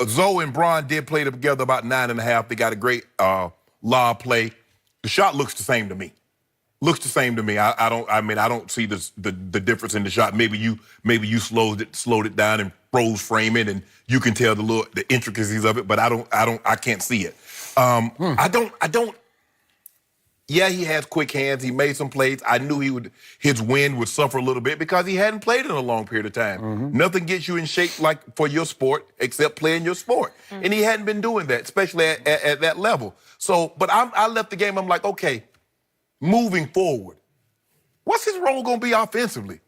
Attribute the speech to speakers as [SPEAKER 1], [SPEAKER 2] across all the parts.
[SPEAKER 1] Zoe and Bron did play together about 9.5. They got a great LAL play. The shot looks the same to me. Looks the same to me. I don't see the difference in the shot. Maybe you slowed it down and froze frame it, and you can tell the intricacies of it. But I can't see it. I don't. Yeah, he has quick hands. He made some plays. I knew his wind would suffer a little bit because he hadn't played in a long period of time. Nothing gets you in shape like for your sport except playing your sport. And he hadn't been doing that, especially at that level. So, but I left the game, I'm like, okay, moving forward, what's his role going to be offensively?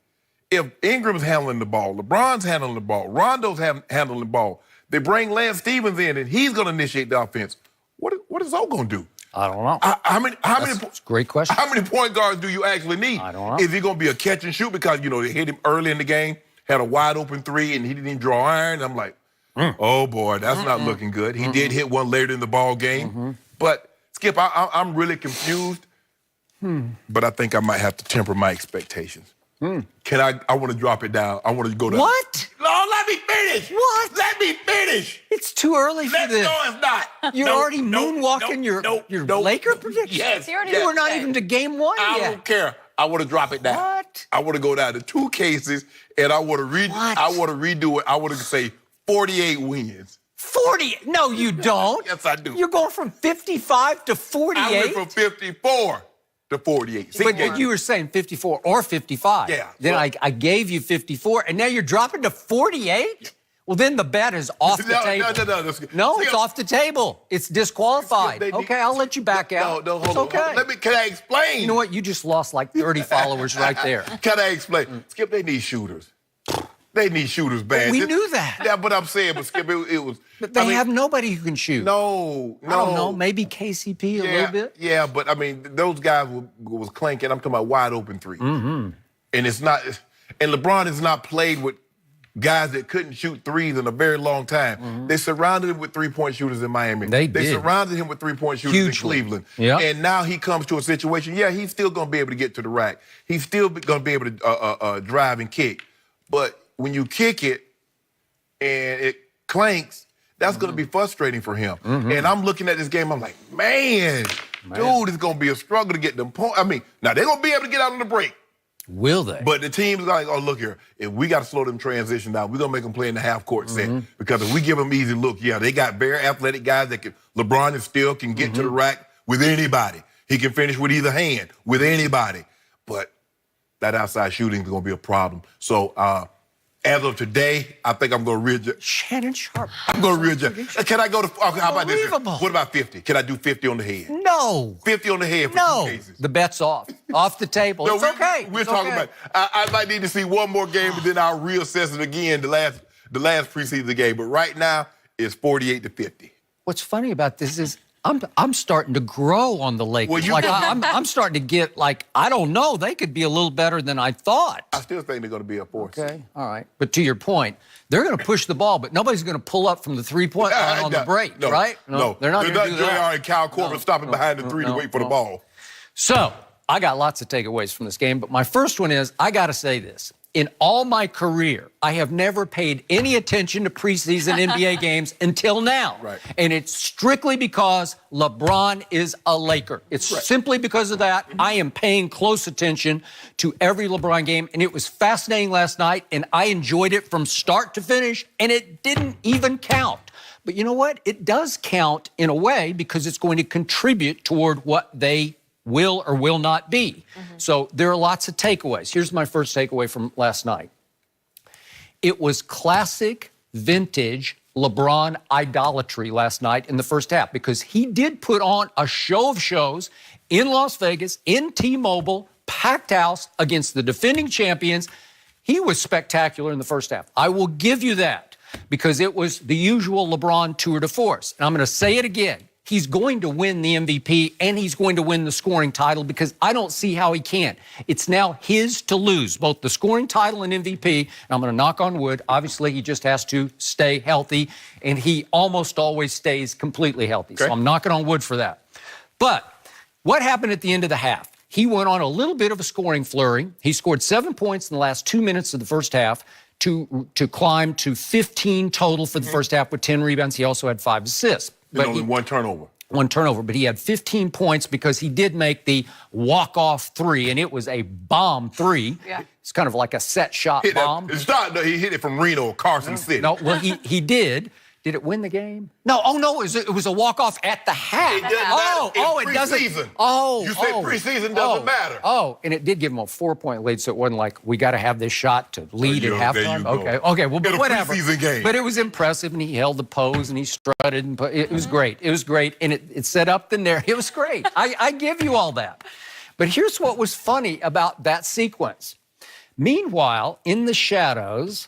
[SPEAKER 1] If Ingram's handling the ball, LeBron's handling the ball, Rondo's handling the ball, they bring Lance Stevens in and he's going to initiate the offense. What is O going to do?
[SPEAKER 2] I don't know.
[SPEAKER 1] That's
[SPEAKER 2] a great question.
[SPEAKER 1] How many point guards do you actually need?
[SPEAKER 2] I don't know.
[SPEAKER 1] Is he going to be a catch and shoot because, they hit him early in the game, had a wide open three, and he didn't even draw iron? I'm like, oh, boy, that's not looking good. He did hit one later in the ball game. But, Skip, I'm really confused. But I think I might have to temper my expectations. I want to drop it down. I want to go down.
[SPEAKER 2] What?
[SPEAKER 1] No, let me finish.
[SPEAKER 2] What?
[SPEAKER 1] Let me finish.
[SPEAKER 2] It's too early for this.
[SPEAKER 1] No, it's not.
[SPEAKER 2] You're already moonwalking your Laker prediction.
[SPEAKER 1] Yes.
[SPEAKER 2] We're not even to game one yet.
[SPEAKER 1] I don't care. I want to drop it down.
[SPEAKER 2] What?
[SPEAKER 1] I want to go down to 2 cases, and I want to redo it. I want to say 48 wins.
[SPEAKER 2] 40? No, you don't.
[SPEAKER 1] Yes, I do.
[SPEAKER 2] You're going from 55 to 48?
[SPEAKER 1] I went from 54 to 48.
[SPEAKER 2] But you were saying 54 or 55.
[SPEAKER 1] Yeah.
[SPEAKER 2] Then I gave you 54, and now you're dropping to 48? Well, then the bet is off the table. No, it's off the table. It's disqualified. Okay, I'll let you back out.
[SPEAKER 1] No, hold
[SPEAKER 2] on.
[SPEAKER 1] Okay. Can I explain?
[SPEAKER 2] You know what? You just lost like 30 followers right there.
[SPEAKER 1] Can I explain? Skip, they need shooters. They need shooters bad.
[SPEAKER 2] We knew that.
[SPEAKER 1] Yeah, but I'm saying, Skip, it was...
[SPEAKER 2] But they have nobody who can shoot.
[SPEAKER 1] No.
[SPEAKER 2] I don't know. Maybe KCP a little bit?
[SPEAKER 1] Yeah, but, those guys was clanking. I'm talking about wide open threes. And it's not... And LeBron has not played with guys that couldn't shoot threes in a very long time. They surrounded him with three-point shooters in Miami.
[SPEAKER 2] They
[SPEAKER 1] surrounded him with three-point shooters in Cleveland.
[SPEAKER 2] Yep.
[SPEAKER 1] And now he comes to a situation, he's still going to be able to get to the rack. He's still going to be able to drive and kick. But when you kick it and it clanks, that's going to be frustrating for him. And I'm looking at this game, I'm like, man, dude, it's going to be a struggle to get them points. Now they're going to be able to get out on the break.
[SPEAKER 2] Will they?
[SPEAKER 1] But the team's like, oh, look here, if we got to slow them transition down, we're going to make them play in the half-court set. Because if we give them easy look, they got very athletic guys that can, LeBron still can get to the rack with anybody. He can finish with either hand, with anybody. But that outside shooting is going to be a problem. So, as of today, I think I'm going to readjust.
[SPEAKER 2] Shannon Sharpe.
[SPEAKER 1] I'm going to readjust. Can I go to, how about this? What about 50? Can I do 50 on the head?
[SPEAKER 2] No.
[SPEAKER 1] 50 on the head for 2 cases.
[SPEAKER 2] The bet's off. Off the table. It's okay.
[SPEAKER 1] We're talking about, I might need to see one more game, but then I'll reassess it again, the last preseason game. But right now, it's 48 to 50.
[SPEAKER 2] What's funny about this is I'm starting to grow on the Lakers.
[SPEAKER 1] Well,
[SPEAKER 2] I'm starting to get I don't know, they could be a little better than I thought.
[SPEAKER 1] I still think they're going to be a force.
[SPEAKER 2] Okay, all right. But to your point, they're going to push the ball, but nobody's going to pull up from the three-point line on the break, right?
[SPEAKER 1] No,
[SPEAKER 2] they're not going to do that.
[SPEAKER 1] JR and Kyle Korver stopping behind the three to wait for the ball.
[SPEAKER 2] So, I got lots of takeaways from this game, but my first one is, I got to say this. In all my career, I have never paid any attention to preseason NBA games until now.
[SPEAKER 1] Right.
[SPEAKER 2] And it's strictly because LeBron is a Laker. It's simply because of that. I am paying close attention to every LeBron game, and it was fascinating last night, and I enjoyed it from start to finish, and it didn't even count. But you know what? It does count in a way because it's going to contribute toward what they will or will not be. So there are lots of takeaways. Here's my first takeaway from last night. It was classic, vintage LeBron idolatry last night in the first half because he did put on a show of shows in Las Vegas, in T-Mobile, packed house against the defending champions. He was spectacular in the first half. I will give you that because it was the usual LeBron tour de force. And I'm going to say it again. He's going to win the MVP, and he's going to win the scoring title because I don't see how he can't. It's now his to lose, both the scoring title and MVP. And I'm going to knock on wood. Obviously, he just has to stay healthy, and he almost always stays completely healthy. Okay. So I'm knocking on wood for that. But what happened at the end of the half? He went on a little bit of a scoring flurry. He scored 7 points in the last 2 minutes of the first half. to climb to 15 total for the first half with 10 rebounds. He also had 5 assists.
[SPEAKER 1] But only one turnover.
[SPEAKER 2] One turnover, but he had 15 points because he did make the walk-off three, and it was a bomb three. Yeah. It's kind of like a set shot bomb.
[SPEAKER 1] He hit it from Reno, Carson City.
[SPEAKER 2] No, well, he did. Did it win the game? No, oh no, it was a walk-off at the half.
[SPEAKER 1] It doesn't matter. It doesn't. You say preseason doesn't matter.
[SPEAKER 2] Oh, and it did give him a 4-point lead, so it wasn't like we got to have this shot to lead at halftime. Okay, well, whatever.
[SPEAKER 1] Preseason game.
[SPEAKER 2] But it was impressive, and he held the pose, and he strutted, and it was great. It was great, and it set up the narrative. It was great. I give you all that. But here's what was funny about that sequence. Meanwhile, in the shadows,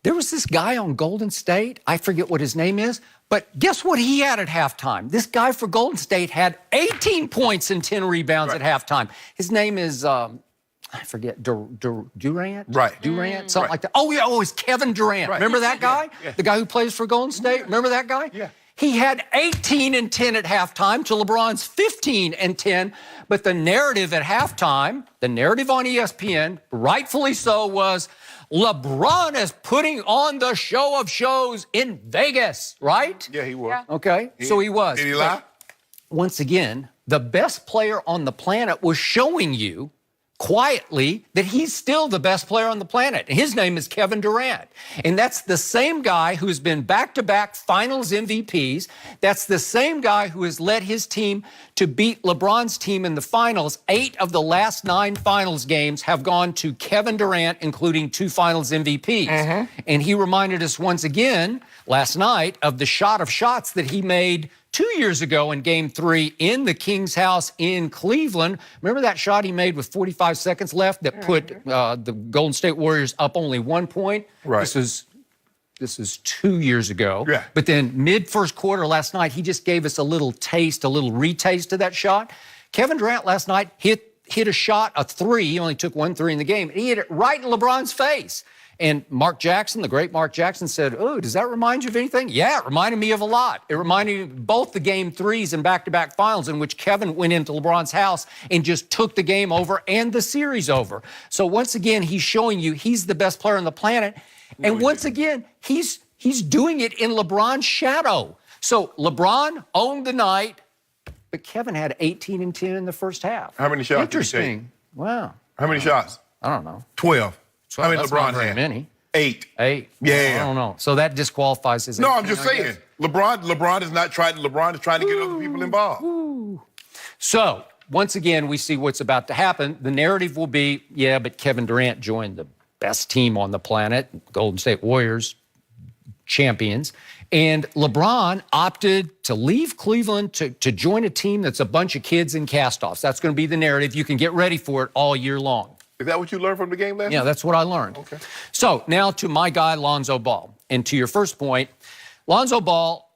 [SPEAKER 2] there was this guy on Golden State. I forget what his name is, but guess what he had at halftime? This guy for Golden State had 18 points and 10 rebounds at halftime. His name is, I forget, Durant?
[SPEAKER 1] Right.
[SPEAKER 2] Durant, something like that. Oh, yeah, it's Kevin Durant. Right. Remember that guy? Yeah. The guy who plays for Golden State? Remember that guy?
[SPEAKER 1] Yeah.
[SPEAKER 2] He had 18 and 10 at halftime to LeBron's 15 and 10. But the narrative at halftime, the narrative on ESPN, rightfully so, was LeBron is putting on the show of shows in Vegas, right?
[SPEAKER 1] Yeah, he was.
[SPEAKER 2] Yeah. Okay, so he was.
[SPEAKER 1] Did he lie?
[SPEAKER 2] Once again, the best player on the planet was showing you quietly that he's still the best player on the planet. His name is Kevin Durant. And that's the same guy who's been back-to-back finals MVPs. That's the same guy who has led his team to beat LeBron's team in the finals. 8 of the last 9 finals games have gone to Kevin Durant, including 2 finals MVPs. And he reminded us once again last night of the shot of shots that he made 2 years ago in Game 3 in the King's house in Cleveland. Remember that shot he made with 45 seconds left that put the Golden State Warriors up only 1 point?
[SPEAKER 1] Right.
[SPEAKER 2] This is 2 years ago.
[SPEAKER 1] Yeah.
[SPEAKER 2] But then mid-first quarter last night, he just gave us a little taste, a little retaste of that shot. Kevin Durant last night hit a shot, a three. He only took 1 3 in the game. And he hit it right in LeBron's face. And Mark Jackson, the great Mark Jackson, said, "Oh, does that remind you of anything?" Yeah, it reminded me of a lot. It reminded me of both the Game 3s and back-to-back finals in which Kevin went into LeBron's house and just took the game over and the series over. So once again, he's showing you he's the best player on the planet. And once again, he's doing it in LeBron's shadow. So LeBron owned the night, but Kevin had 18 and 10 in the first half.
[SPEAKER 1] How many shots
[SPEAKER 2] Interesting.
[SPEAKER 1] did he take?
[SPEAKER 2] Wow.
[SPEAKER 1] How many shots?
[SPEAKER 2] I don't know.
[SPEAKER 1] 12.
[SPEAKER 2] So
[SPEAKER 1] How many
[SPEAKER 2] that's
[SPEAKER 1] LeBron
[SPEAKER 2] not very
[SPEAKER 1] had?
[SPEAKER 2] many.
[SPEAKER 1] 8.
[SPEAKER 2] 8.
[SPEAKER 1] Yeah.
[SPEAKER 2] I don't know. So that disqualifies his.
[SPEAKER 1] No,
[SPEAKER 2] 18,
[SPEAKER 1] I'm just
[SPEAKER 2] I
[SPEAKER 1] saying.
[SPEAKER 2] guess.
[SPEAKER 1] LeBron is not trying. LeBron is trying to get other people involved.
[SPEAKER 2] So once again, we see what's about to happen. The narrative will be, yeah, but Kevin Durant joined the best team on the planet, Golden State Warriors, champions. And LeBron opted to leave Cleveland to join a team that's a bunch of kids in cast-offs. That's going to be the narrative. You can get ready for it all year long.
[SPEAKER 1] Is that what you learned from the game last night?
[SPEAKER 2] Yeah, that's what I learned.
[SPEAKER 1] Okay.
[SPEAKER 2] So now to my guy, Lonzo Ball. And to your first point, Lonzo Ball,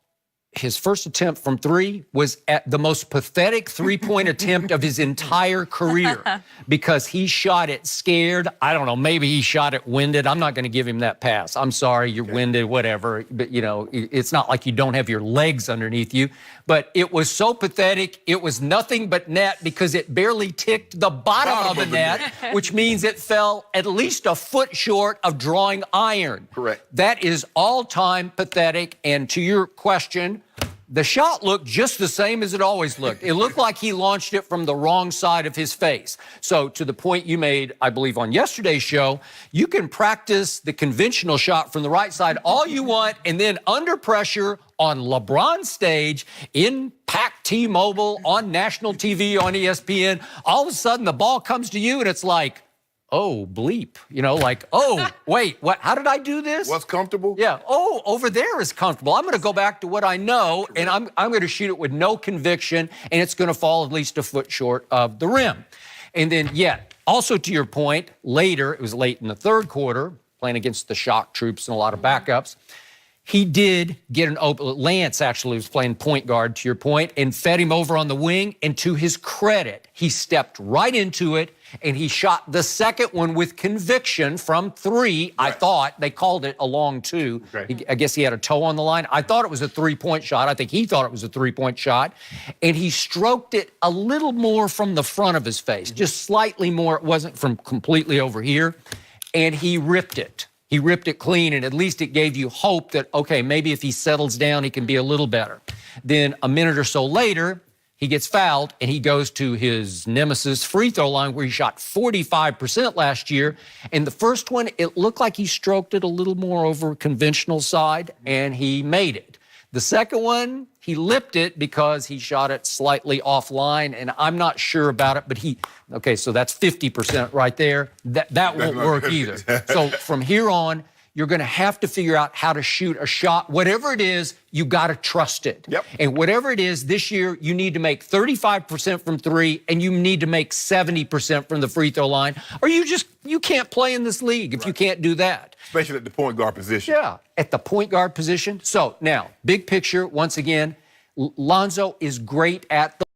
[SPEAKER 2] his first attempt from 3 was at the most pathetic 3-point attempt of his entire career because he shot it scared. I don't know, maybe he shot it winded. I'm not going to give him that pass. I'm sorry, you're winded, whatever. But, you know, it's not like you don't have your legs underneath you. But it was so pathetic, it was nothing but net because it barely ticked the bottom of the net, which means it fell at least a foot short of drawing iron.
[SPEAKER 1] Correct.
[SPEAKER 2] That is all-time pathetic. And to your question, the shot looked just the same as it always looked. It looked like he launched it from the wrong side of his face. So to the point you made, I believe, on yesterday's show, you can practice the conventional shot from the right side all you want, and then under pressure on LeBron's stage in packed T-Mobile, on national TV, on ESPN, all of a sudden the ball comes to you and it's like, oh, bleep, you know, like, oh, wait, what? How did I do this?
[SPEAKER 1] What's comfortable?
[SPEAKER 2] Yeah. Oh, over there is comfortable. I'm going to go back to what I know, and I'm going to shoot it with no conviction, and it's going to fall at least a foot short of the rim. And then, also to your point, later, it was late in the third quarter, playing against the shock troops and a lot of backups, he did get an open. Lance actually was playing point guard, to your point, and fed him over on the wing. And to his credit, he stepped right into it, and he shot the second one with conviction from 3. Right. I thought they called it a long 2. Okay. I guess he had a toe on the line. I thought it was a 3-point shot. I think he thought it was a 3-point shot. And he stroked it a little more from the front of his face, just slightly more. It wasn't from completely over here. And he ripped it. He ripped it clean, and at least it gave you hope that, okay, maybe if he settles down, he can be a little better. Then a minute or so later, he gets fouled, and he goes to his nemesis free throw line where he shot 45% last year. And the first one, it looked like he stroked it a little more over conventional side, and he made it. The second one, he lipped it because he shot it slightly offline, and I'm not sure about it, but okay, so that's 50% right there. That won't work either. So from here on, you're going to have to figure out how to shoot a shot. Whatever it is, you got to trust it.
[SPEAKER 1] Yep.
[SPEAKER 2] And whatever it is, this year, you need to make 35% from three, and you need to make 70% from the free throw line, or you can't play in this league if you can't do that.
[SPEAKER 1] Especially at the point guard position.
[SPEAKER 2] Yeah, at the point guard position. So now, big picture, once again, Lonzo is great at the